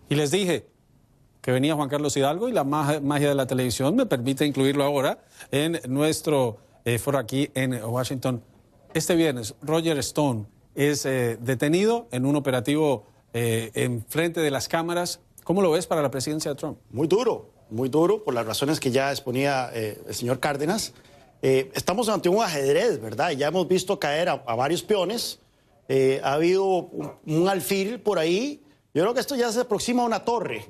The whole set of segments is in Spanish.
Y les dije que venía Juan Carlos Hidalgo y la magia de la televisión me permite incluirlo ahora en nuestro foro aquí en Washington. Este viernes, Roger Stone es detenido en un operativo en frente de las cámaras. ¿Cómo lo ves para la presidencia de Trump? Muy duro, por las razones que ya exponía el señor Cárdenas. Estamos ante un ajedrez, ¿verdad? Ya hemos visto caer a varios peones. Ha habido un alfil por ahí. Yo creo que esto ya se aproxima a una torre,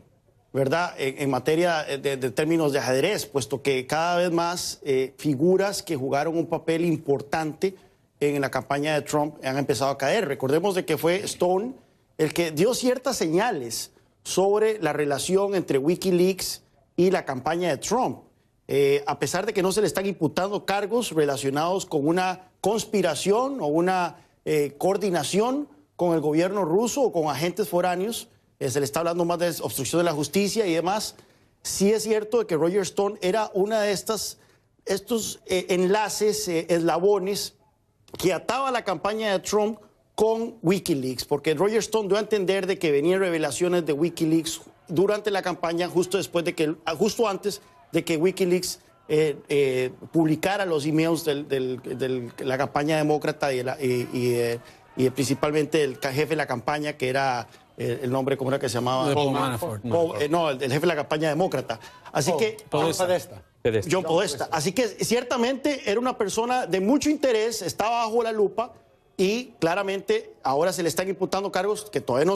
¿verdad? En materia de términos de ajedrez, puesto que cada vez más figuras que jugaron un papel importante en la campaña de Trump han empezado a caer. Recordemos de que fue Stone el que dio ciertas señales sobre la relación entre Wikileaks y la campaña de Trump. A pesar de que no se le están imputando cargos relacionados con una conspiración o una coordinación con el gobierno ruso o con agentes foráneos, se le está hablando más de obstrucción de la justicia y demás. Sí es cierto de que Roger Stone era una de estos enlaces, eslabones que ataba la campaña de Trump con Wikileaks, porque Roger Stone dio a entender de que venían revelaciones de Wikileaks durante la campaña, justo antes de que Wikileaks publicara los emails de la campaña demócrata y principalmente el jefe de la campaña, que era el nombre, ¿cómo era que se llamaba? Paul Manafort. No, el jefe de la campaña demócrata. Así que John Podesta. Así que ciertamente era una persona de mucho interés, estaba bajo la lupa y claramente ahora se le están imputando cargos que todavía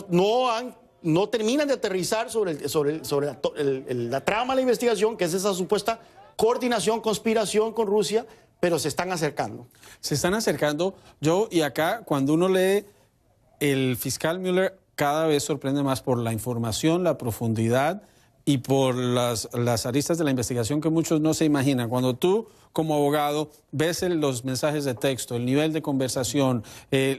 no terminan de aterrizar sobre la trama de la investigación, que es esa supuesta coordinación, conspiración con Rusia, pero se están acercando. Se están acercando. Y acá, cuando uno lee, el fiscal Mueller cada vez sorprende más por la información, la profundidad y por las aristas de la investigación que muchos no se imaginan. Cuando tú, como abogado, ves los mensajes de texto, el nivel de conversación,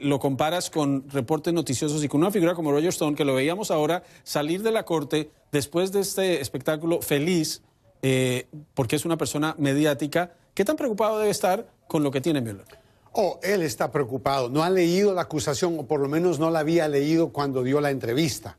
lo comparas con reportes noticiosos y con una figura como Roger Stone, que lo veíamos ahora salir de la corte después de este espectáculo feliz, porque es una persona mediática, ¿qué tan preocupado debe estar con lo que tiene Mueller? Él está preocupado. No ha leído la acusación, o por lo menos no la había leído cuando dio la entrevista.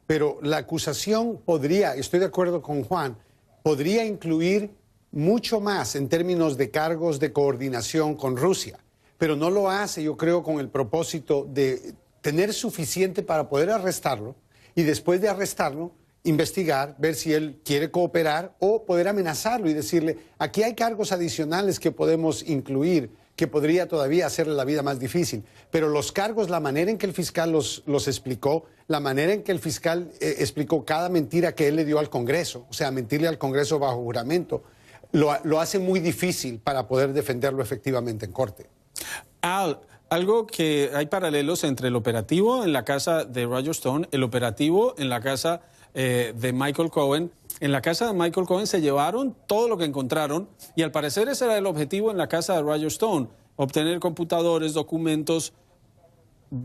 Pero la acusación podría, estoy de acuerdo con Juan, podría incluir mucho más en términos de cargos de coordinación con Rusia. Pero no lo hace, yo creo, con el propósito de tener suficiente para poder arrestarlo y después de arrestarlo, investigar, ver si él quiere cooperar o poder amenazarlo y decirle, aquí hay cargos adicionales que podemos incluir, que podría todavía hacerle la vida más difícil. Pero los cargos, la manera en que el fiscal los explicó, la manera en que el fiscal explicó cada mentira que él le dio al Congreso, o sea, mentirle al Congreso bajo juramento, lo hace muy difícil para poder defenderlo efectivamente en corte. Algo que hay paralelos entre el operativo en la casa de Roger Stone, el operativo en la casa de Michael Cohen. En la casa de Michael Cohen se llevaron todo lo que encontraron y al parecer ese era el objetivo en la casa de Roger Stone, obtener computadores, documentos.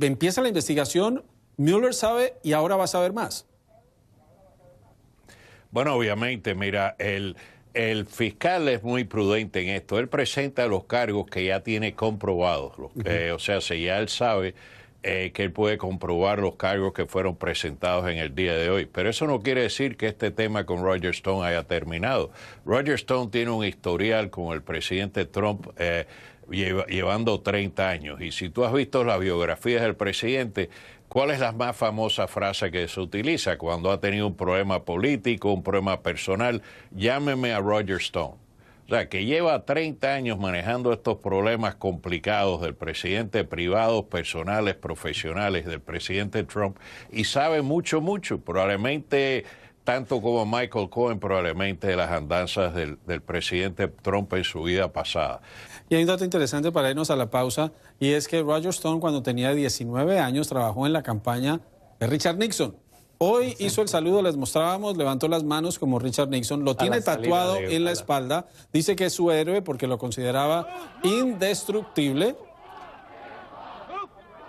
Empieza la investigación, Mueller sabe y ahora va a saber más. Bueno, obviamente, mira, el fiscal es muy prudente en esto. Él presenta los cargos que ya tiene comprobados. O sea, si ya él sabe que él puede comprobar los cargos que fueron presentados en el día de hoy. Pero eso no quiere decir que este tema con Roger Stone haya terminado. Roger Stone tiene un historial con el presidente Trump llevando 30 años. Y si tú has visto las biografías del presidente, ¿cuál es la más famosa frase que se utiliza cuando ha tenido un problema político, un problema personal? Llámeme a Roger Stone. O sea, que lleva 30 años manejando estos problemas complicados del presidente, privados, personales, profesionales, del presidente Trump, y sabe mucho, probablemente tanto como Michael Cohen, probablemente de las andanzas del presidente Trump en su vida pasada. Y hay un dato interesante para irnos a la pausa, y es que Roger Stone, cuando tenía 19 años, trabajó en la campaña de Richard Nixon. Hoy hizo el saludo, les mostrábamos, levantó las manos como Richard Nixon, lo tiene tatuado en la espalda, dice que es su héroe porque lo consideraba indestructible.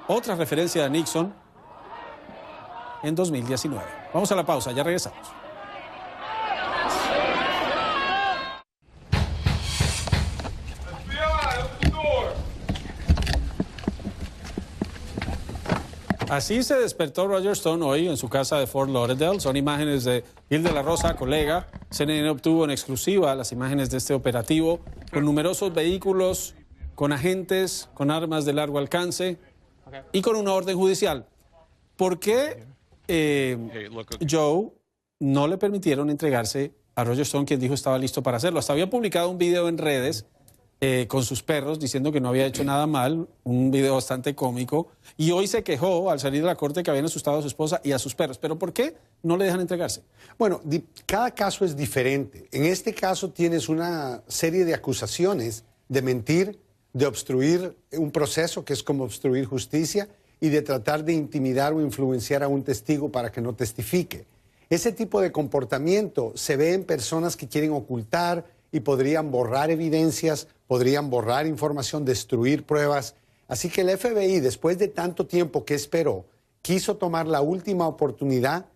Otra referencia a Nixon en 2019. Vamos a la pausa, ya regresamos. Así se despertó Roger Stone hoy en su casa de Fort Lauderdale. Son imágenes de Gil de la Rosa, colega. CNN obtuvo en exclusiva las imágenes de este operativo con numerosos vehículos, con agentes, con armas de largo alcance y con una orden judicial. ¿Por qué Joe no le permitieron entregarse a Roger Stone, quien dijo estaba listo para hacerlo? Hasta había publicado un video en redes con sus perros diciendo que no había hecho nada mal, un video bastante cómico, y hoy se quejó al salir de la corte que habían asustado a su esposa y a sus perros. ¿Pero por qué no le dejan entregarse? Bueno, cada caso es diferente. En este caso tienes una serie de acusaciones de mentir, de obstruir un proceso, que es como obstruir justicia, y de tratar de intimidar o influenciar a un testigo para que no testifique. Ese tipo de comportamiento se ve en personas que quieren ocultar y podrían borrar evidencias, podrían borrar información, destruir pruebas. Así que el FBI, después de tanto tiempo que esperó, quiso tomar la última oportunidad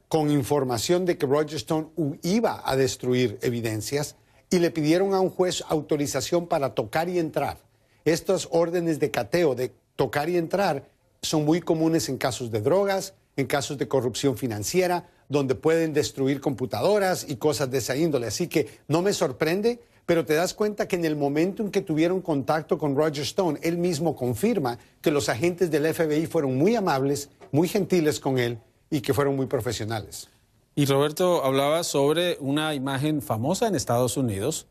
con información de que Roger Stone iba a destruir evidencias y le pidieron a un juez autorización para tocar y entrar. Estas órdenes de cateo, de tocar y entrar, son muy comunes en casos de drogas, en casos de corrupción financiera, donde pueden destruir computadoras y cosas de esa índole. Así que no me sorprende, pero te das cuenta que en el momento en que tuvieron contacto con Roger Stone, él mismo confirma que los agentes del FBI fueron muy amables, muy gentiles con él y que fueron muy profesionales. Y Roberto hablaba sobre una imagen famosa en Estados Unidos,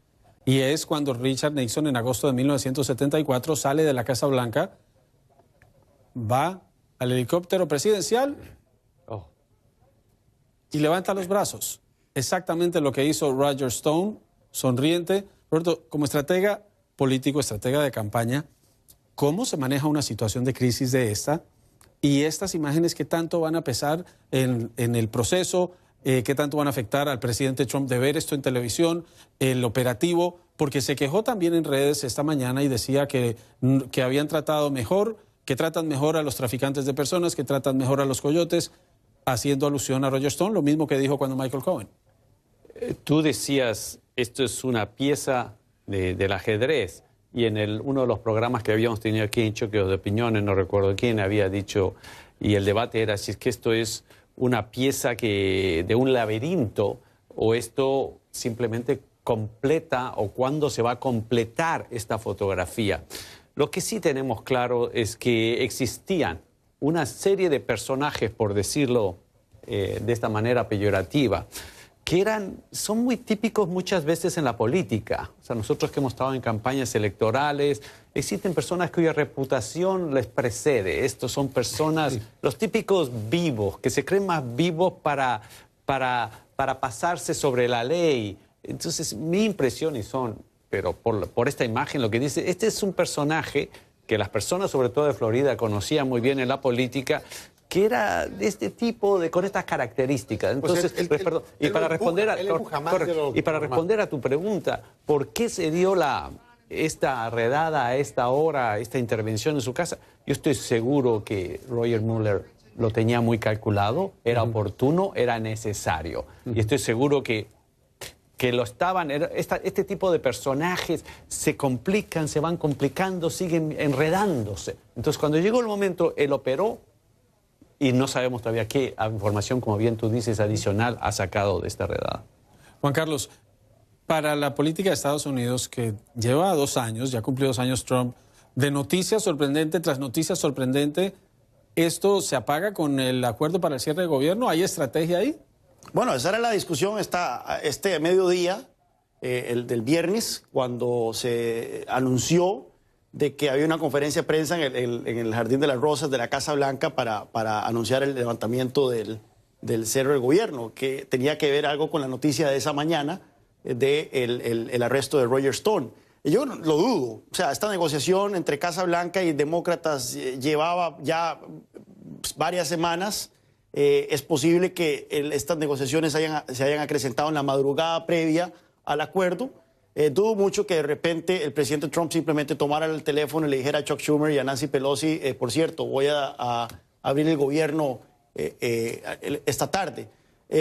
y es cuando Richard Nixon en agosto de 1974 sale de la Casa Blanca, va al helicóptero presidencial y levanta los brazos. Exactamente lo que hizo Roger Stone, sonriente. Roberto, como estratega político, estratega de campaña, ¿cómo se maneja una situación de crisis de esta? Y estas imágenes, ¿qué tanto van a pesar en el proceso? ¿Qué tanto van a afectar al presidente Trump de ver esto en televisión, el operativo? Porque se quejó también en redes esta mañana y decía que habían tratado mejor, que tratan mejor a los traficantes de personas, que tratan mejor a los coyotes, haciendo alusión a Roger Stone, lo mismo que dijo cuando Michael Cohen. Tú decías, esto es una pieza del ajedrez, y en uno de los programas que habíamos tenido aquí en Choque de Opiniones, no recuerdo quién había dicho, y el debate era si es que esto es una pieza de un laberinto, o esto simplemente completa, o cuándo se va a completar esta fotografía. Lo que sí tenemos claro es que existían una serie de personajes, por decirlo de esta manera peyorativa, que son muy típicos muchas veces en la política. O sea, nosotros que hemos estado en campañas electorales, existen personas cuya reputación les precede. Estos son personas, los típicos vivos, que se creen más vivos para pasarse sobre la ley. Entonces, mi impresión, pero por esta imagen, lo que dice, este es un personaje que las personas, sobre todo de Florida, conocían muy bien en la política, que era de este tipo, con estas características. Entonces, y para responder a tu pregunta, ¿por qué se dio esta redada a esta hora, esta intervención en su casa? Yo estoy seguro que Roger Mueller lo tenía muy calculado, era oportuno, era necesario. Y estoy seguro que lo estaban, este tipo de personajes se complican, se van complicando, siguen enredándose. Entonces, cuando llegó el momento, él operó, y no sabemos todavía qué información, como bien tú dices, adicional ha sacado de esta redada. Juan Carlos, para la política de Estados Unidos, que lleva 2 años, ya cumplió 2 años Trump, de noticia sorprendente tras noticia sorprendente, ¿esto se apaga con el acuerdo para el cierre de gobierno? ¿Hay estrategia ahí? Bueno, esa era la discusión este mediodía, el del viernes, cuando se anunció de que había una conferencia de prensa en el Jardín de las Rosas de la Casa Blanca para anunciar el levantamiento del cierre del gobierno, que tenía que ver algo con la noticia de esa mañana del arresto de Roger Stone. Y yo lo dudo. O sea, esta negociación entre Casa Blanca y demócratas llevaba ya varias semanas. Es posible que estas negociaciones se hayan acrecentado en la madrugada previa al acuerdo. Dudo mucho que de repente el presidente Trump simplemente tomara el teléfono y le dijera a Chuck Schumer y a Nancy Pelosi, por cierto, voy a abrir el gobierno esta tarde.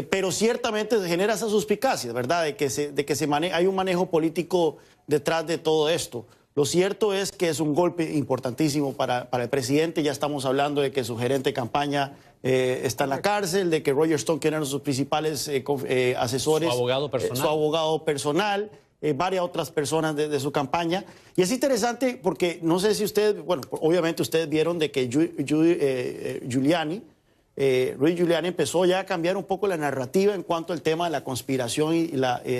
Pero ciertamente se genera esa suspicacia, ¿verdad?, de que hay un manejo político detrás de todo esto. Lo cierto es que es un golpe importantísimo para el presidente. Ya estamos hablando de que su gerente de campaña está en la cárcel, de que Roger Stone, que eran sus principales asesores, su abogado personal, varias otras personas de su campaña. Y es interesante porque no sé si ustedes, bueno, obviamente ustedes vieron de que Rudy Giuliani empezó ya a cambiar un poco la narrativa en cuanto al tema de la conspiración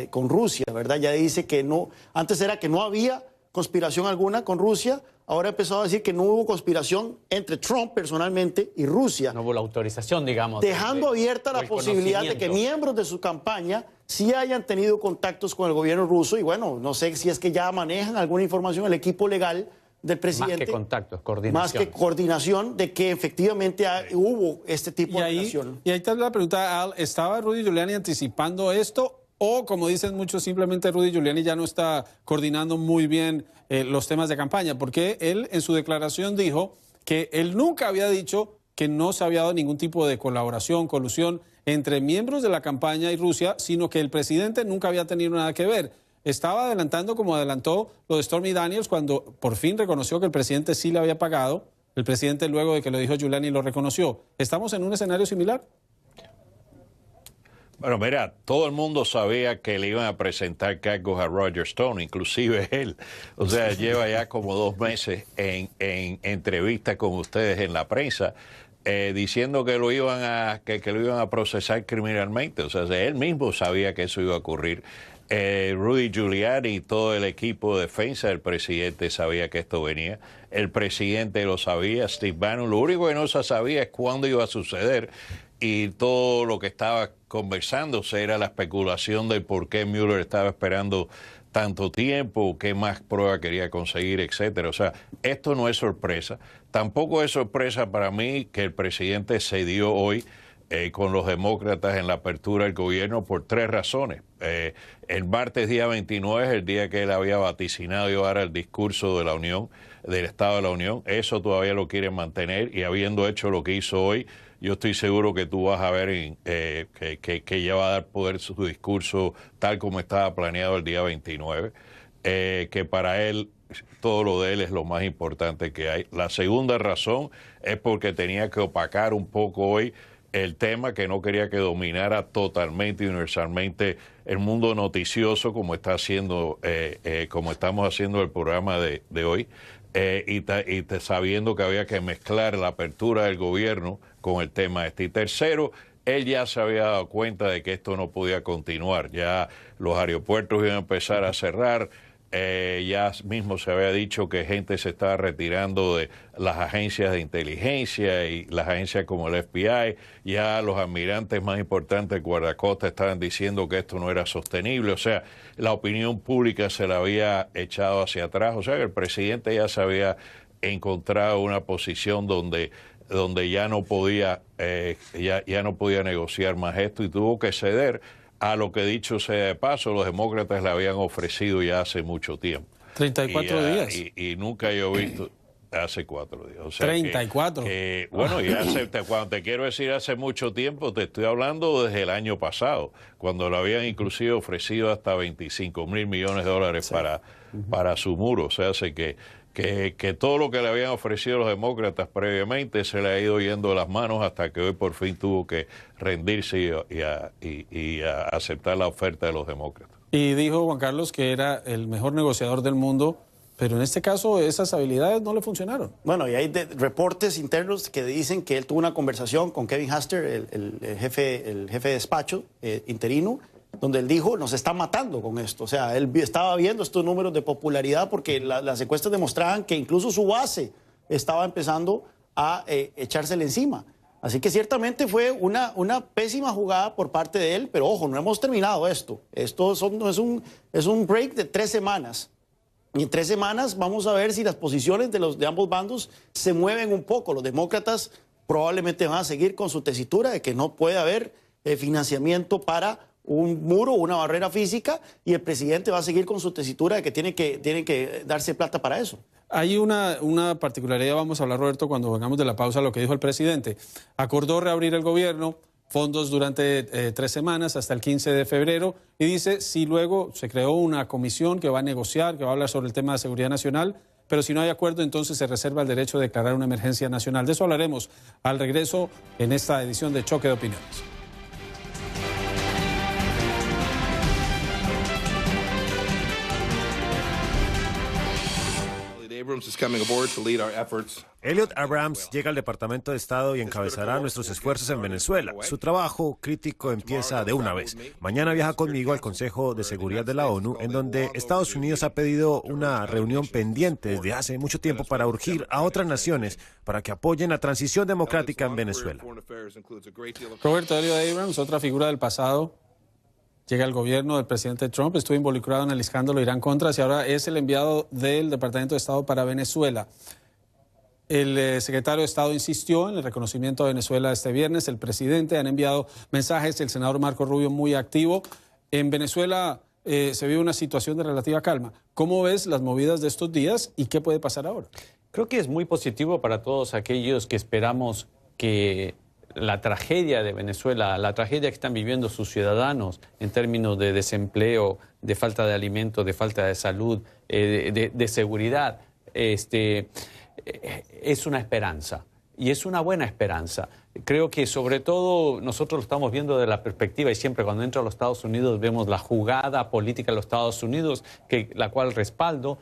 con Rusia, ¿verdad? Ya dice que no, antes era que no había conspiración alguna con Rusia, ahora empezó a decir que no hubo conspiración entre Trump personalmente y Rusia. No hubo la autorización, digamos. Dejando abierta la posibilidad de que miembros de su campaña sí hayan tenido contactos con el gobierno ruso y bueno, no sé si es que ya manejan alguna información el equipo legal del presidente. Más que contactos, coordinación. Más que coordinación de que efectivamente hubo este tipo de relación. Y ahí está la pregunta, Al, ¿estaba Rudy Giuliani anticipando esto? O, como dicen muchos, simplemente Rudy Giuliani ya no está coordinando muy bien los temas de campaña, porque él en su declaración dijo que él nunca había dicho que no se había dado ningún tipo de colaboración, colusión entre miembros de la campaña y Rusia, sino que el presidente nunca había tenido nada que ver. Estaba adelantando como adelantó lo de Stormy Daniels cuando por fin reconoció que el presidente sí le había pagado. El presidente, luego de que lo dijo Giuliani, lo reconoció. ¿Estamos en un escenario similar? Bueno, mira, todo el mundo sabía que le iban a presentar cargos a Roger Stone, inclusive él. O sea, lleva ya como 2 meses en entrevistas con ustedes en la prensa, diciendo que lo iban a procesar criminalmente. O sea, él mismo sabía que eso iba a ocurrir. Rudy Giuliani y todo el equipo de defensa del presidente sabía que esto venía. El presidente lo sabía, Steve Bannon. Lo único que no se sabía es cuándo iba a suceder. Y todo lo que estaba conversándose era la especulación del por qué Mueller estaba esperando tanto tiempo, qué más prueba quería conseguir, etcétera. O sea, esto no es sorpresa. Tampoco es sorpresa para mí que el presidente cedió hoy con los demócratas en la apertura del gobierno por 3 razones. El martes día 29 es el día que él había vaticinado llevar el discurso de la Unión, del Estado de la Unión. Eso todavía lo quiere mantener y habiendo hecho lo que hizo hoy, yo estoy seguro que tú vas a ver que ya va a dar poder su discurso tal como estaba planeado el día 29, que para él todo lo de él es lo más importante que hay. La segunda razón es porque tenía que opacar un poco hoy el tema, que no quería que dominara totalmente y universalmente el mundo noticioso como está haciendo, como estamos haciendo el programa de hoy, sabiendo que había que mezclar la apertura del gobierno con el tema este. Y tercero, él ya se había dado cuenta de que esto no podía continuar. Ya los aeropuertos iban a empezar a cerrar. Ya mismo se había dicho que gente se estaba retirando de las agencias de inteligencia y las agencias como el FBI. Ya los almirantes más importantes del guardacosta estaban diciendo que esto no era sostenible. O sea, la opinión pública se la había echado hacia atrás. O sea, que el presidente ya se había encontrado una posición donde ya no podía negociar más esto y tuvo que ceder a lo que, dicho sea de paso, los demócratas le habían ofrecido ya hace mucho tiempo. 34 días. Y nunca yo he visto, hace 4 días. O sea 34. Bueno, y cuando te quiero decir hace mucho tiempo, te estoy hablando desde el año pasado, cuando le habían inclusive ofrecido hasta $25,000 millones para su muro. O sea, hace que todo lo que le habían ofrecido los demócratas previamente se le ha ido yendo de las manos hasta que hoy por fin tuvo que rendirse y aceptar la oferta de los demócratas. Y dijo Juan Carlos que era el mejor negociador del mundo, pero en este caso esas habilidades no le funcionaron. Bueno, y hay reportes internos que dicen que él tuvo una conversación con Kevin Haster, el jefe de despacho interino, donde él dijo, nos está matando con esto. O sea, él estaba viendo estos números de popularidad porque las encuestas demostraban que incluso su base estaba empezando a echársele encima. Así que ciertamente fue una pésima jugada por parte de él, pero ojo, no hemos terminado esto. Esto no es un break de 3 semanas. Y en 3 semanas vamos a ver si las posiciones de ambos bandos se mueven un poco. Los demócratas probablemente van a seguir con su tesitura de que no puede haber financiamiento para un muro, una barrera física, y el presidente va a seguir con su tesitura de que tiene que darse plata para eso. Hay una particularidad, vamos a hablar, Roberto, cuando vengamos de la pausa, lo que dijo el presidente. Acordó reabrir el gobierno, fondos durante 3 semanas hasta el 15 de febrero y dice si luego se creó una comisión que va a negociar, que va a hablar sobre el tema de seguridad nacional, pero si no hay acuerdo entonces se reserva el derecho de declarar una emergencia nacional. De eso hablaremos al regreso en esta edición de Choque de Opiniones. Elliot Abrams llega al Departamento de Estado y encabezará nuestros esfuerzos en Venezuela. Su trabajo crítico empieza de una vez. Mañana viaja conmigo al Consejo de Seguridad de la ONU, en donde Estados Unidos ha pedido una reunión pendiente desde hace mucho tiempo para urgir a otras naciones para que apoyen la transición democrática en Venezuela. Roberto, Elliot Abrams, otra figura del pasado, llega al gobierno del presidente Trump, estuvo involucrado en el escándalo Irán-Contras y ahora es el enviado del Departamento de Estado para Venezuela. El secretario de Estado insistió en el reconocimiento de Venezuela este viernes. El presidente han enviado mensajes, el senador Marco Rubio muy activo. En Venezuela se vive una situación de relativa calma. ¿Cómo ves las movidas de estos días y qué puede pasar ahora? Creo que es muy positivo para todos aquellos que esperamos que la tragedia de Venezuela, la tragedia que están viviendo sus ciudadanos en términos de desempleo, de falta de alimentos, de falta de salud, de seguridad, es una esperanza. Y es una buena esperanza. Creo que sobre todo nosotros lo estamos viendo de la perspectiva y siempre cuando entro a los Estados Unidos vemos la jugada política de los Estados Unidos, la cual el respaldo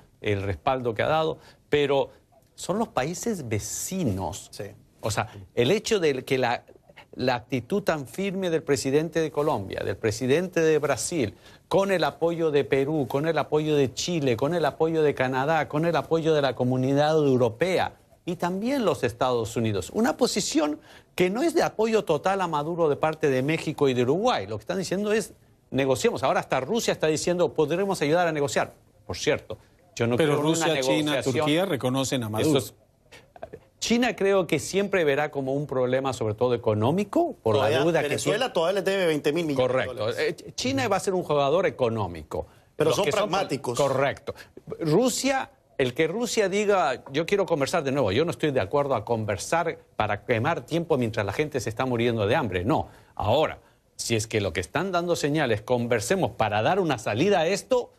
que ha dado, pero son los países vecinos. Sí. O sea, el hecho de que la actitud tan firme del presidente de Colombia, del presidente de Brasil, con el apoyo de Perú, con el apoyo de Chile, con el apoyo de Canadá, con el apoyo de la Comunidad Europea y también los Estados Unidos. Una posición que no es de apoyo total a Maduro de parte de México y de Uruguay. Lo que están diciendo es negociemos. Ahora hasta Rusia está diciendo podremos ayudar a negociar. Por cierto, yo no creo en una Rusia, China, negociación. Turquía reconocen a Maduro. China creo que siempre verá como un problema, sobre todo económico, por Todavía, la deuda Venezuela todavía les debe 20.000 millones Correcto. de dólares. China va a ser un jugador económico. Pero Los son que pragmáticos. Correcto. Rusia, el que Rusia diga, yo quiero conversar de nuevo, yo no estoy de acuerdo a conversar para quemar tiempo mientras la gente se está muriendo de hambre. No. Ahora, si es que lo que están dando señales, conversemos para dar una salida a esto,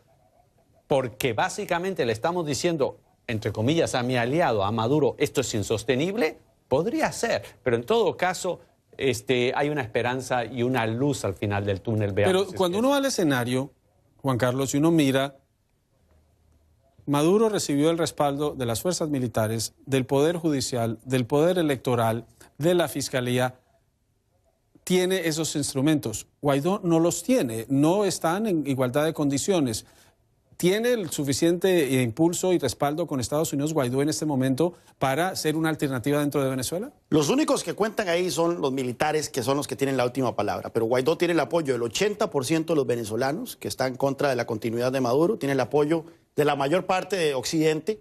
porque básicamente le estamos diciendo, entre comillas, a mi aliado, a Maduro, esto es insostenible, podría ser. Pero en todo caso, hay una esperanza y una luz al final del túnel. Veamos. Pero cuando uno va al escenario, Juan Carlos, y uno mira, Maduro recibió el respaldo de las fuerzas militares, del Poder Judicial, del Poder Electoral, de la Fiscalía. Tiene esos instrumentos. Guaidó no los tiene, no están en igualdad de condiciones. ¿Tiene el suficiente impulso y respaldo con Estados Unidos Guaidó en este momento para ser una alternativa dentro de Venezuela? Los únicos que cuentan ahí son los militares, que son los que tienen la última palabra. Pero Guaidó tiene el apoyo del 80% de los venezolanos, que están en contra de la continuidad de Maduro. Tiene el apoyo de la mayor parte de Occidente.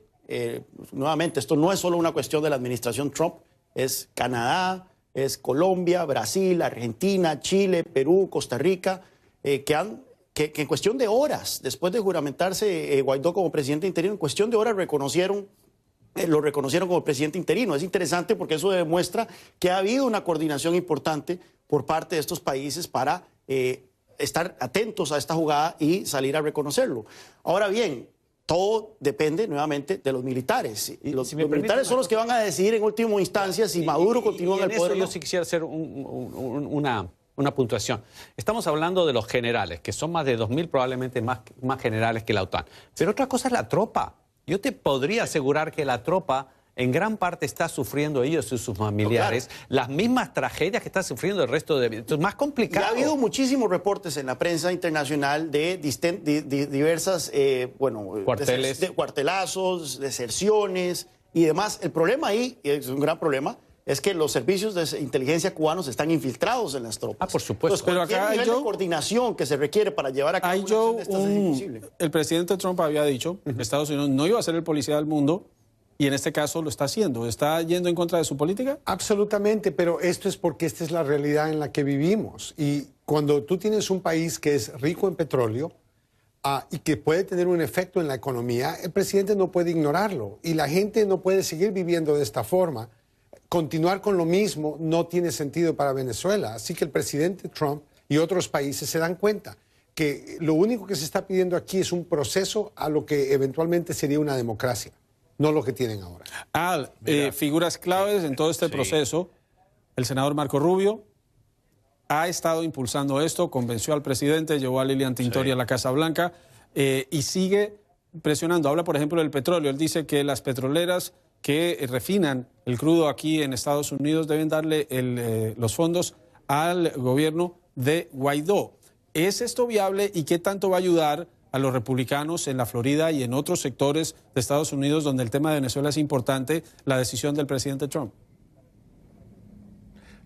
Nuevamente, esto no es solo una cuestión de la administración Trump. Es Canadá, es Colombia, Brasil, Argentina, Chile, Perú, Costa Rica, que en cuestión de horas, después de juramentarse Guaidó como presidente interino, en cuestión de horas lo reconocieron como presidente interino. Es interesante porque eso demuestra que ha habido una coordinación importante por parte de estos países para estar atentos a esta jugada y salir a reconocerlo. Ahora bien, todo depende nuevamente de los militares. Y los militares son los que van a decidir en última instancia si Maduro continúa en el poder o no. Yo sí quisiera hacer una puntuación. Estamos hablando de los generales, que son más de 2.000 probablemente más generales que la OTAN. Pero otra cosa es la tropa. Yo te podría asegurar que la tropa en gran parte está sufriendo ellos y sus familiares las mismas tragedias que está sufriendo el resto de... Entonces, más complicado. Y ha habido muchísimos reportes en la prensa internacional de diversas, cuarteles, cuartelazos, deserciones y demás. El problema ahí, y es un gran problema, es que los servicios de inteligencia cubanos están infiltrados en las tropas. Ah, por supuesto. Entonces, pero acá nivel de coordinación que se requiere para llevar a cabo una acción de estas es imposible. El presidente Trump había dicho que Estados Unidos no iba a ser el policía del mundo y en este caso lo está haciendo. ¿Está yendo en contra de su política? Absolutamente, pero esto es porque esta es la realidad en la que vivimos. Y cuando tú tienes un país que es rico en petróleo y que puede tener un efecto en la economía, el presidente no puede ignorarlo y la gente no puede seguir viviendo de esta forma. continuar con lo mismo no tiene sentido para Venezuela. Así que el presidente Trump y otros países se dan cuenta que lo único que se está pidiendo aquí es un proceso a lo que eventualmente sería una democracia, no lo que tienen ahora. Al, figuras claves en todo este proceso, el senador Marco Rubio ha estado impulsando esto, convenció al presidente, llevó a Lilian Tintori a la Casa Blanca y sigue presionando. Habla, por ejemplo, del petróleo. Él dice que las petroleras que refinan el crudo aquí en Estados Unidos deben darle los fondos al gobierno de Guaidó. ¿Es esto viable y qué tanto va a ayudar a los republicanos en la Florida y en otros sectores de Estados Unidos donde el tema de Venezuela es importante, la decisión del presidente Trump?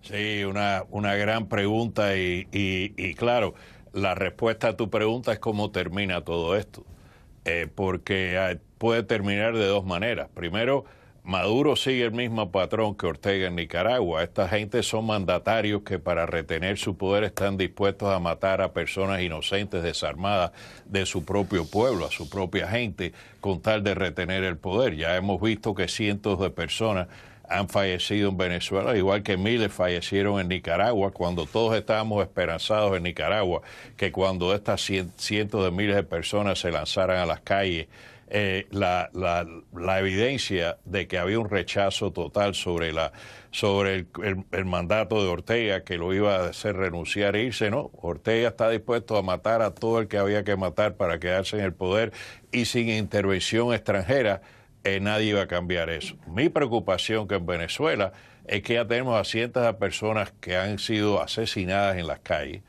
Sí, una gran pregunta y claro, la respuesta a tu pregunta es cómo termina todo esto. Porque puede terminar de dos maneras. Primero, Maduro sigue el mismo patrón que Ortega en Nicaragua. Esta gente son mandatarios que para retener su poder están dispuestos a matar a personas inocentes desarmadas de su propio pueblo, a su propia gente, con tal de retener el poder. Ya hemos visto que cientos de personas han fallecido en Venezuela, igual que miles fallecieron en Nicaragua, cuando todos estábamos esperanzados en Nicaragua, que cuando estas cientos de miles de personas se lanzaran a las calles, la evidencia de que había un rechazo total sobre el mandato de Ortega, que lo iba a hacer renunciar e irse, no. Ortega está dispuesto a matar a todo el que había que matar para quedarse en el poder y sin intervención extranjera. Nadie iba a cambiar eso. Mi preocupación que en Venezuela es que ya tenemos a cientos de personas que han sido asesinadas en las calles.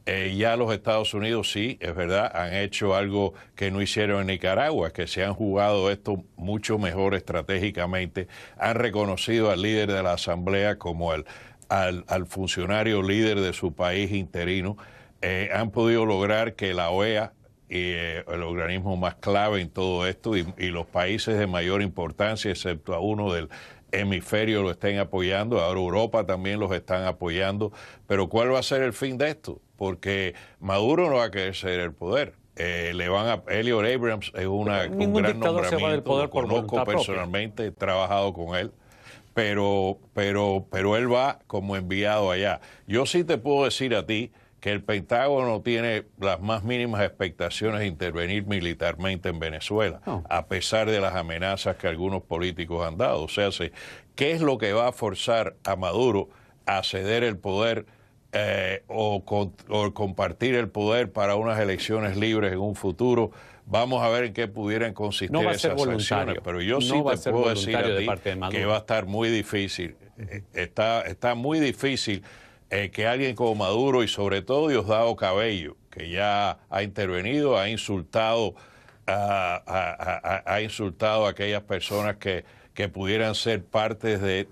Ya los Estados Unidos sí, es verdad, han hecho algo que no hicieron en Nicaragua, que se han jugado esto mucho mejor estratégicamente, han reconocido al líder de la Asamblea como al funcionario líder de su país interino, han podido lograr que la OEA, el organismo más clave en todo esto, y los países de mayor importancia, excepto a uno del hemisferio, lo estén apoyando. Ahora Europa también los están apoyando. Pero ¿cuál va a ser el fin de esto? Porque Maduro no va a querer ceder el poder. Elliot Abrams es un gran nombramiento, lo conozco personalmente, he trabajado con él. Pero él va como enviado allá. Yo sí te puedo decir a ti que el Pentágono tiene las más mínimas expectaciones de intervenir militarmente en Venezuela, a pesar de las amenazas que algunos políticos han dado. O sea, ¿qué es lo que va a forzar a Maduro a ceder el poder o compartir el poder para unas elecciones libres en un futuro? Vamos a ver en qué pudieran consistir esas sanciones. Pero yo sí te puedo decir a ti que va a estar muy difícil. Está muy difícil que alguien como Maduro y sobre todo Diosdado Cabello, que ya ha intervenido, ha insultado a aquellas personas que pudieran ser partes de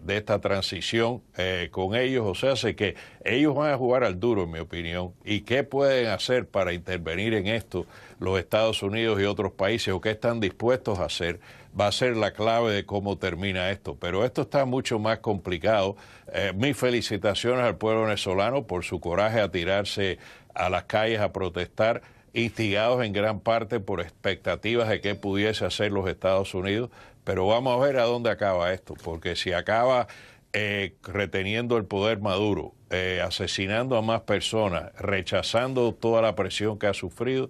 esta transición con ellos. O sea, sé que ellos van a jugar al duro, en mi opinión. ¿Y qué pueden hacer para intervenir en esto los Estados Unidos y otros países, o qué están dispuestos a hacer? Va a ser la clave de cómo termina esto. Pero esto está mucho más complicado. Mis felicitaciones al pueblo venezolano por su coraje a tirarse a las calles a protestar, instigados en gran parte por expectativas de qué pudiese hacer los Estados Unidos. Pero vamos a ver a dónde acaba esto, porque si acaba reteniendo el poder Maduro, asesinando a más personas, rechazando toda la presión que ha sufrido,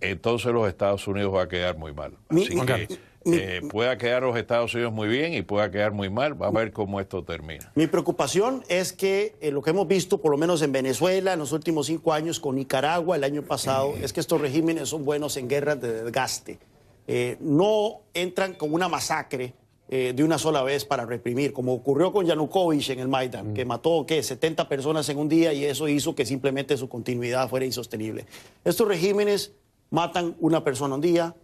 entonces los Estados Unidos va a quedar muy mal. Así que pueda quedar los Estados Unidos muy bien y pueda quedar muy mal. Va a ver cómo esto termina. Mi preocupación es que lo que hemos visto, por lo menos en Venezuela, en los últimos 5 años, con Nicaragua el año pasado, es que estos regímenes son buenos en guerras de desgaste. No entran con una masacre de una sola vez para reprimir, como ocurrió con Yanukovych en el Maidán, que mató 70 personas en un día, y eso hizo que simplemente su continuidad fuera insostenible. Estos regímenes matan una persona un día,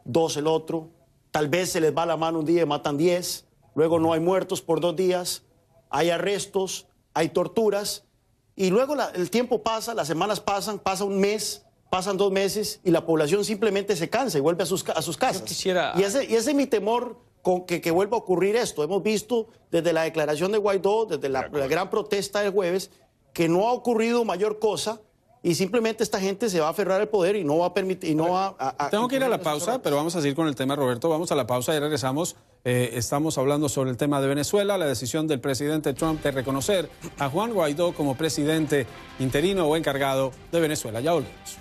2 el otro, tal vez se les va la mano un día y matan 10, luego no hay muertos por 2 días, hay arrestos, hay torturas, y luego el tiempo pasa, las semanas pasan, pasa un mes, pasan 2 meses y la población simplemente se cansa y vuelve a sus casas. Y ese es mi temor, con que vuelva a ocurrir esto. Hemos visto desde la declaración de Guaidó, desde la gran protesta del jueves, que no ha ocurrido mayor cosa, y simplemente esta gente se va a aferrar al poder y no va a permitir, y no va a Tengo que ir a la pausa, pero vamos a seguir con el tema, Roberto. Vamos a la pausa y regresamos. Estamos hablando sobre el tema de Venezuela, la decisión del presidente Trump de reconocer a Juan Guaidó como presidente interino o encargado de Venezuela. Ya volvemos.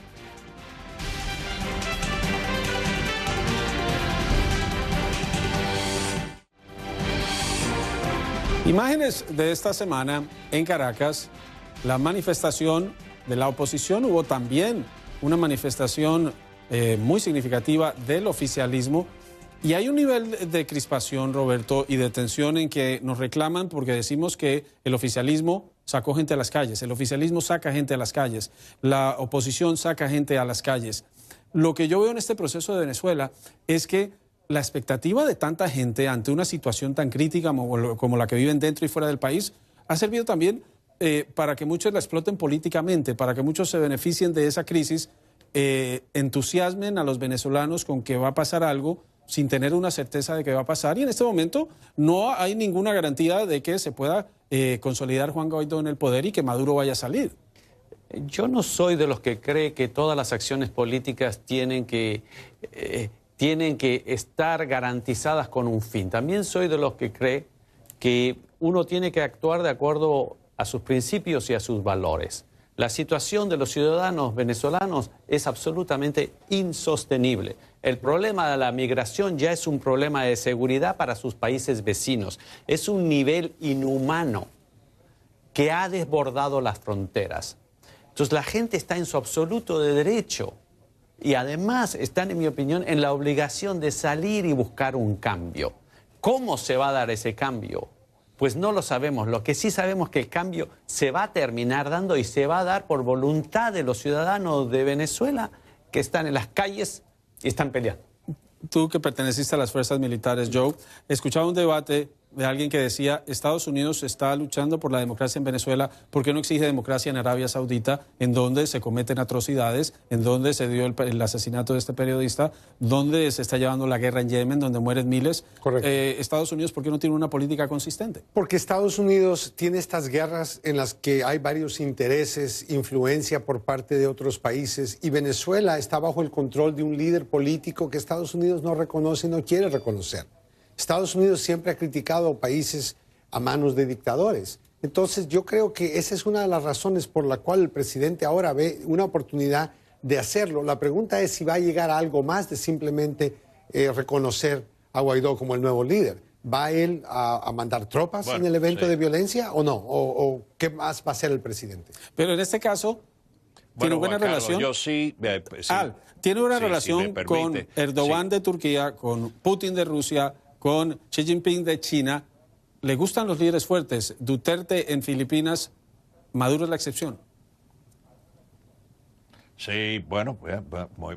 Imágenes de esta semana en Caracas, la manifestación de la oposición. Hubo también una manifestación muy significativa del oficialismo. Y hay un nivel de crispación, Roberto, y de tensión en que nos reclaman porque decimos que el oficialismo sacó gente a las calles, el oficialismo saca gente a las calles, la oposición saca gente a las calles. Lo que yo veo en este proceso de Venezuela es que la expectativa de tanta gente ante una situación tan crítica como la que viven dentro y fuera del país ha servido también para que muchos la exploten políticamente, para que muchos se beneficien de esa crisis, entusiasmen a los venezolanos con que va a pasar algo sin tener una certeza de que va a pasar. Y en este momento no hay ninguna garantía de que se pueda consolidar Juan Guaidó en el poder y que Maduro vaya a salir. Yo no soy de los que cree que todas las acciones políticas tienen que estar garantizadas con un fin. También soy de los que cree que uno tiene que actuar de acuerdo a sus principios y a sus valores. La situación de los ciudadanos venezolanos es absolutamente insostenible. El problema de la migración ya es un problema de seguridad para sus países vecinos. Es un nivel inhumano que ha desbordado las fronteras. Entonces la gente está en su absoluto derecho y además están, en mi opinión, en la obligación de salir y buscar un cambio. ¿Cómo se va a dar ese cambio? Pues no lo sabemos. Lo que sí sabemos es que el cambio se va a terminar dando y se va a dar por voluntad de los ciudadanos de Venezuela que están en las calles y están peleando. Tú que perteneciste a las fuerzas militares, Joe, escuchaba un debate de alguien que decía Estados Unidos está luchando por la democracia en Venezuela, ¿por qué no exige democracia en Arabia Saudita, en donde se cometen atrocidades, en donde se dio el asesinato de este periodista, donde se está llevando la guerra en Yemen, donde mueren miles? Correcto. Estados Unidos, ¿por qué no tiene una política consistente? Porque Estados Unidos tiene estas guerras en las que hay varios intereses, influencia por parte de otros países, y Venezuela está bajo el control de un líder político que Estados Unidos no reconoce y no quiere reconocer. Estados Unidos siempre ha criticado países a manos de dictadores. Entonces yo creo que esa es una de las razones por la cual el presidente ahora ve una oportunidad de hacerlo. La pregunta es si va a llegar a algo más de simplemente reconocer a Guaidó como el nuevo líder. ¿Va él a mandar tropas en el evento de violencia o no? ¿O qué más va a hacer el presidente? Pero en este caso, ¿tiene buena relación? Yo sí. ¿Tiene una relación con Erdogan de Turquía, con Putin de Rusia, con Xi Jinping de China? ¿Le gustan los líderes fuertes? Duterte en Filipinas, Maduro es la excepción. Sí, bueno,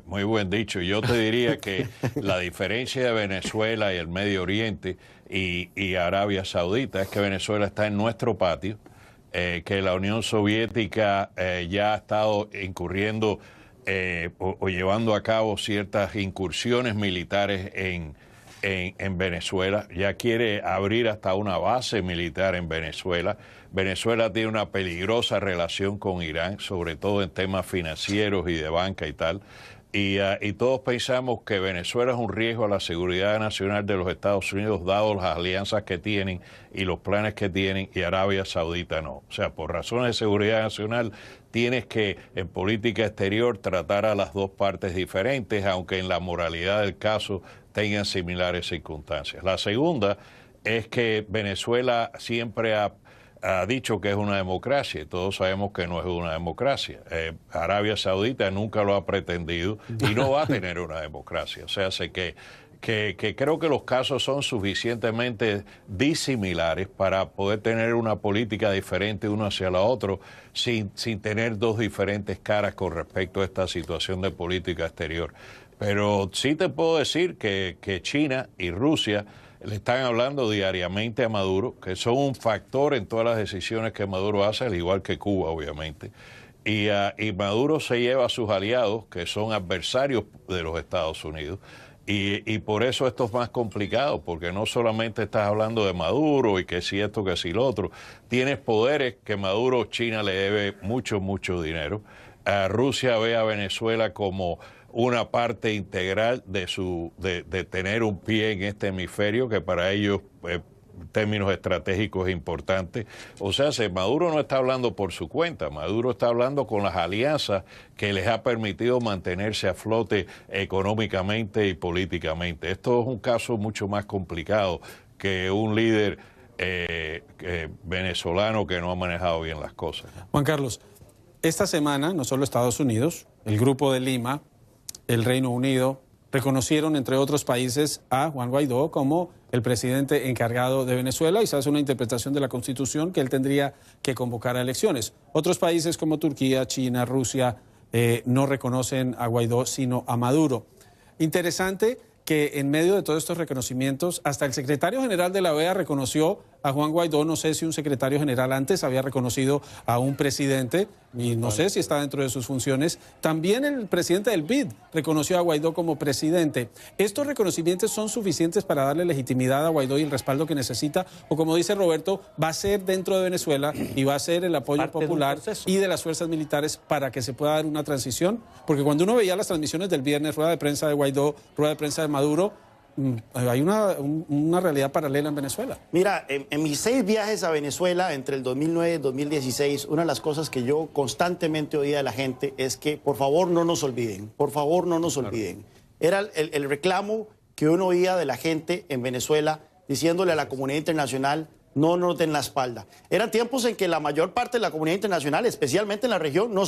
muy buen dicho. Yo te diría que la diferencia de Venezuela y el Medio Oriente y Arabia Saudita es que Venezuela está en nuestro patio, que la Unión Soviética ya ha estado incurriendo o llevando a cabo ciertas incursiones militares en Venezuela, ya quiere abrir hasta una base militar en Venezuela. Venezuela tiene una peligrosa relación con Irán, sobre todo en temas financieros y de banca y tal. Y todos pensamos que Venezuela es un riesgo a la seguridad nacional de los Estados Unidos, dado las alianzas que tienen y los planes que tienen, y Arabia Saudita no. O sea, por razones de seguridad nacional, tienes que, en política exterior, tratar a las dos partes diferentes, aunque en la moralidad del caso tengan similares circunstancias. La segunda es que Venezuela siempre ha dicho que es una democracia y todos sabemos que no es una democracia. Arabia Saudita nunca lo ha pretendido y no va a tener una democracia. O sea, que creo que los casos son suficientemente disimilares para poder tener una política diferente uno hacia la otra sin tener dos diferentes caras con respecto a esta situación de política exterior. Pero sí te puedo decir que China y Rusia le están hablando diariamente a Maduro, que son un factor en todas las decisiones que Maduro hace, al igual que Cuba, obviamente. Y Maduro se lleva a sus aliados, que son adversarios de los Estados Unidos. Y por eso esto es más complicado, porque no solamente estás hablando de Maduro y que si esto, que si lo otro. Tienes poderes que Maduro, China le debe mucho dinero. Rusia ve a Venezuela como una parte integral de tener un pie en este hemisferio que para ellos términos estratégicos importantes. O sea, Maduro no está hablando por su cuenta, Maduro está hablando con las alianzas que les ha permitido mantenerse a flote económicamente y políticamente. Esto es un caso mucho más complicado que un líder venezolano que no ha manejado bien las cosas. Juan Carlos, esta semana, no solo Estados Unidos, el Grupo de Lima, el Reino Unido, reconocieron, entre otros países, a Juan Guaidó como el presidente encargado de Venezuela y se hace una interpretación de la Constitución que él tendría que convocar a elecciones. Otros países como Turquía, China, Rusia, no reconocen a Guaidó, sino a Maduro. Interesante que en medio de todos estos reconocimientos, hasta el secretario general de la OEA reconoció a Juan Guaidó. No sé si un secretario general antes había reconocido a un presidente y no sé si está dentro de sus funciones. También el presidente del BID reconoció a Guaidó como presidente. ¿Estos reconocimientos son suficientes para darle legitimidad a Guaidó y el respaldo que necesita? O como dice Roberto, va a ser dentro de Venezuela y va a ser el apoyo popular y de las fuerzas militares para que se pueda dar una transición? Porque cuando uno veía las transmisiones del viernes, rueda de prensa de Guaidó, rueda de prensa de Maduro, hay una realidad paralela en Venezuela. Mira, en mis 6 viajes a Venezuela entre el 2009 y el 2016, una de las cosas que yo constantemente oía de la gente es que por favor no nos olviden, por favor no nos olviden. Era el reclamo que uno oía de la gente en Venezuela diciéndole a la comunidad internacional: no nos den la espalda. Eran tiempos en que la mayor parte de la comunidad internacional, especialmente en la región, no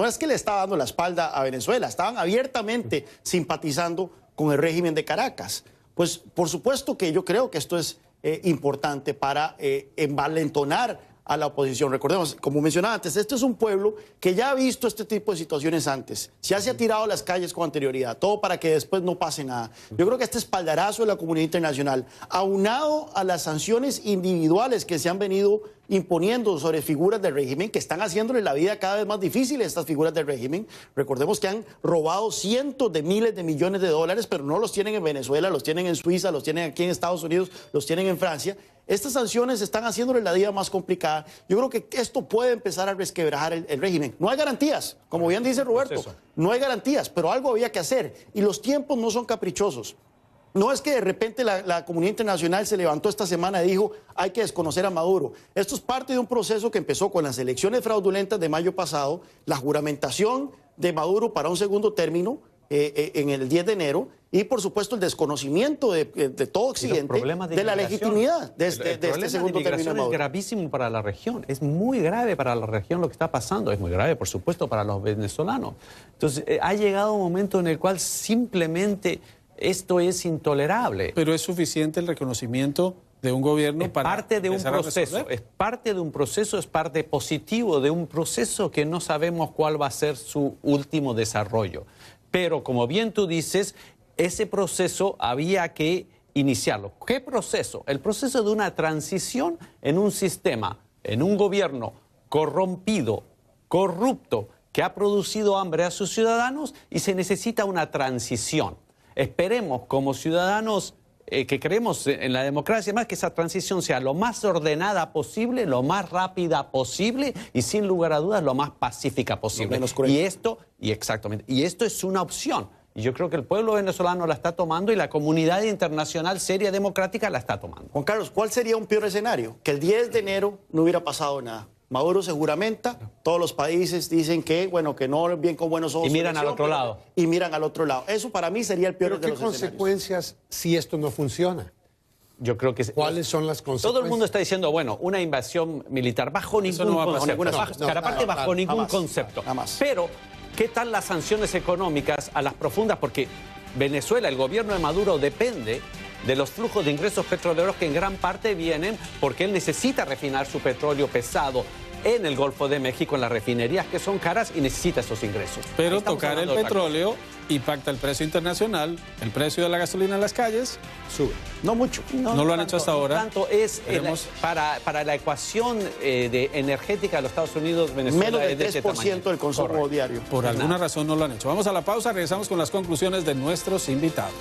es que le estaba dando la espalda a Venezuela, estaban abiertamente simpatizando con el régimen de Caracas. Pues por supuesto que yo creo que esto es importante para envalentonar a la oposición. Recordemos, como mencionaba antes, este es un pueblo que ya ha visto este tipo de situaciones antes. Ya se ha tirado a las calles con anterioridad, todo para que después no pase nada. Yo creo que este espaldarazo de la comunidad internacional, aunado a las sanciones individuales que se han venido imponiendo sobre figuras del régimen, que están haciéndole la vida cada vez más difícil a estas figuras del régimen. Recordemos que han robado cientos de miles de millones de dólares, pero no los tienen en Venezuela, los tienen en Suiza, los tienen aquí en Estados Unidos, los tienen en Francia. Estas sanciones están haciéndole la vida más complicada. Yo creo que esto puede empezar a resquebrajar el régimen. No hay garantías, como bien dice Roberto, no hay garantías, pero algo había que hacer. Y los tiempos no son caprichosos. No es que de repente la comunidad internacional se levantó esta semana y dijo: hay que desconocer a Maduro. Esto es parte de un proceso que empezó con las elecciones fraudulentas de mayo pasado, la juramentación de Maduro para un segundo término en el 10 de enero y, por supuesto, el desconocimiento de todo Occidente de la legitimidad de este segundo término de Maduro. Es gravísimo para la región, es muy grave para la región lo que está pasando, es muy grave, por supuesto, para los venezolanos. Entonces, ha llegado un momento en el cual simplemente esto es intolerable. Pero es suficiente el reconocimiento de un gobierno para parte de un proceso, es parte de un proceso, es parte positivo de un proceso que no sabemos cuál va a ser su último desarrollo. Pero como bien tú dices, ese proceso había que iniciarlo. ¿Qué proceso? El proceso de una transición en un sistema, en un gobierno corrompido, corrupto, que ha producido hambre a sus ciudadanos y se necesita una transición. Esperemos como ciudadanos que creemos en la democracia, más que esa transición sea lo más ordenada posible, lo más rápida posible y sin lugar a dudas lo más pacífica posible. Y esto es una opción. Y yo creo que el pueblo venezolano la está tomando y la comunidad internacional seria democrática la está tomando. Juan Carlos, ¿cuál sería un peor escenario? Que el 10 de enero no hubiera pasado nada. Maduro se juramenta, todos los países dicen que, bueno, que no bien con buenos ojos. Y miran al otro lado. Y miran al otro lado. Eso para mí sería el peor de los escenarios. ¿Qué consecuencias si esto no funciona? Yo creo que ¿cuáles son las consecuencias? Todo el mundo está diciendo, bueno, una invasión militar bajo ningún concepto. Pero, ¿qué tal las sanciones económicas a las profundas? Porque Venezuela, el gobierno de Maduro depende de los flujos de ingresos petroleros que en gran parte vienen porque él necesita refinar su petróleo pesado en el Golfo de México, en las refinerías que son caras, y necesita esos ingresos. Pero tocar el petróleo impacta el precio internacional, el precio de la gasolina en las calles sube. No mucho. No lo han hecho hasta ahora. Por tanto, es para la ecuación energética de los Estados Unidos, Venezuela menos del 3% del consumo diario. Por alguna razón no lo han hecho. Vamos a la pausa, regresamos con las conclusiones de nuestros invitados.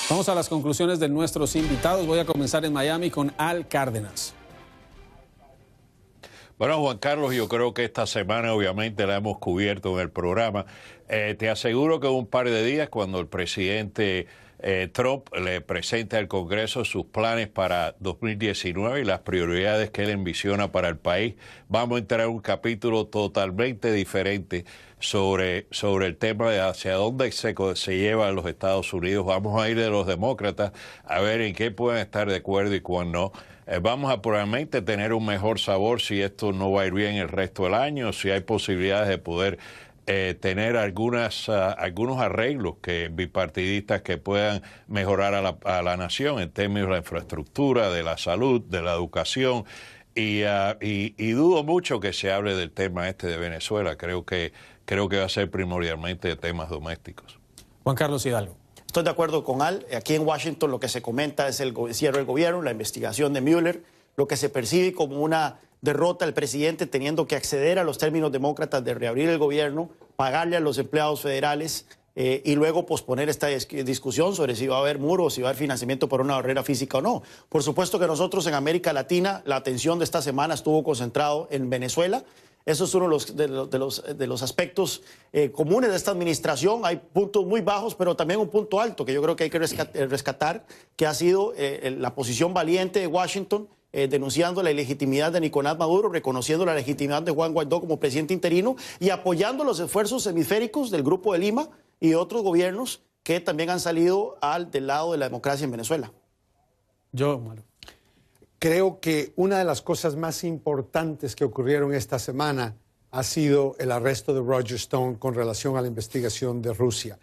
Vamos a las conclusiones de nuestros invitados. Voy a comenzar en Miami con Al Cárdenas. Bueno, Juan Carlos, yo creo que esta semana obviamente la hemos cubierto en el programa. Te aseguro que en un par de días, cuando el presidente Trump le presente al Congreso sus planes para 2019 y las prioridades que él envisiona para el país, vamos a entrar en un capítulo totalmente diferente sobre el tema de hacia dónde se lleva los Estados Unidos. Vamos a ir de los demócratas a ver en qué pueden estar de acuerdo y cuándo no. Vamos a probablemente tener un mejor sabor si esto no va a ir bien el resto del año, si hay posibilidades de poder tener algunos arreglos bipartidistas que puedan mejorar a la nación en términos de la infraestructura, de la salud, de la educación. Y dudo mucho que se hable del tema de Venezuela. Creo que va a ser primordialmente de temas domésticos. Juan Carlos Hidalgo. Estoy de acuerdo con Al. Aquí en Washington lo que se comenta es el cierre del gobierno, la investigación de Mueller, lo que se percibe como una derrota del presidente teniendo que acceder a los términos demócratas de reabrir el gobierno, pagarle a los empleados federales y luego posponer esta discusión sobre si va a haber muro o si va a haber financiamiento por una barrera física o no. Por supuesto que nosotros en América Latina la atención de esta semana estuvo concentrado en Venezuela. Eso es uno de los aspectos comunes de esta administración. Hay puntos muy bajos, pero también un punto alto que yo creo que hay que rescatar, que ha sido la posición valiente de Washington, denunciando la ilegitimidad de Nicolás Maduro, reconociendo la legitimidad de Juan Guaidó como presidente interino y apoyando los esfuerzos hemisféricos del Grupo de Lima y otros gobiernos que también han salido del lado de la democracia en Venezuela. Creo que una de las cosas más importantes que ocurrieron esta semana ha sido el arresto de Roger Stone con relación a la investigación de Rusia.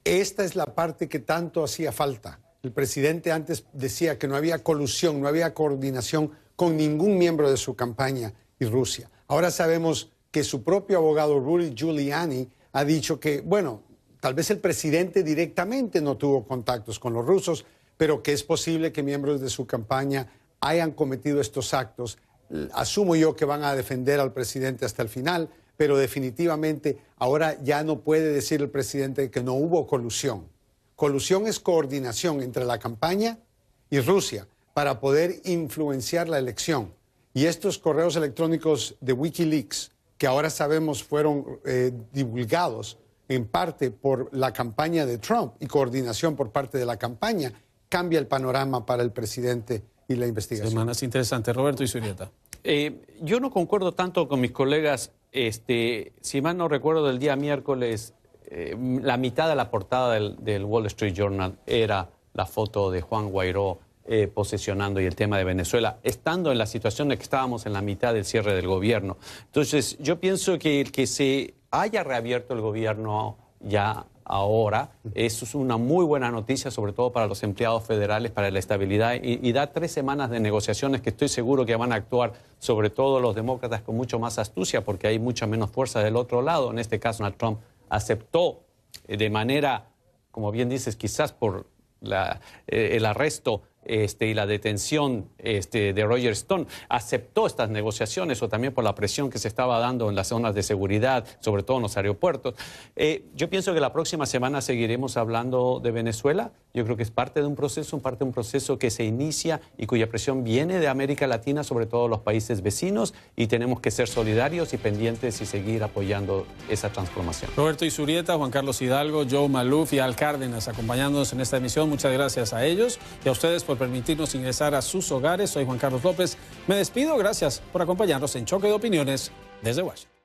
Esta es la parte que tanto hacía falta. El presidente antes decía que no había colusión, no había coordinación con ningún miembro de su campaña y Rusia. Ahora sabemos que su propio abogado Rudy Giuliani ha dicho que, bueno, tal vez el presidente directamente no tuvo contactos con los rusos, pero que es posible que miembros de su campaña hayan cometido estos actos. Asumo yo que van a defender al presidente hasta el final, pero definitivamente ahora ya no puede decir el presidente que no hubo colusión. Colusión es coordinación entre la campaña y Rusia para poder influenciar la elección. Y estos correos electrónicos de Wikileaks, que ahora sabemos fueron divulgados en parte por la campaña de Trump y coordinación por parte de la campaña, cambia el panorama para el presidente y la investigación. Semanas interesantes. Roberto Izurieta. Yo no concuerdo tanto con mis colegas. Si mal no recuerdo, del día miércoles, la mitad de la portada del Wall Street Journal era la foto de Juan Guaidó posesionando y el tema de Venezuela, estando en la situación de que estábamos en la mitad del cierre del gobierno. Entonces, yo pienso que el que se haya reabierto el gobierno ya ahora es una muy buena noticia, sobre todo para los empleados federales, para la estabilidad, y da 3 semanas de negociaciones que estoy seguro que van a actuar, sobre todo los demócratas, con mucho más astucia, porque hay mucha menos fuerza del otro lado. En este caso, Donald Trump aceptó de manera, como bien dices, quizás por el arresto y la detención de Roger Stone, aceptó estas negociaciones, o también por la presión que se estaba dando en las zonas de seguridad, sobre todo en los aeropuertos. Yo pienso que la próxima semana seguiremos hablando de Venezuela. Yo creo que es parte de un proceso que se inicia y cuya presión viene de América Latina, sobre todo los países vecinos, y tenemos que ser solidarios y pendientes y seguir apoyando esa transformación. Roberto Izurieta, Juan Carlos Hidalgo, Joe Maluf y Al Cárdenas acompañándonos en esta emisión. Muchas gracias a ellos y a ustedes por permitirnos ingresar a sus hogares. Soy Juan Carlos López. Me despido. Gracias por acompañarnos en Choque de Opiniones desde Washington.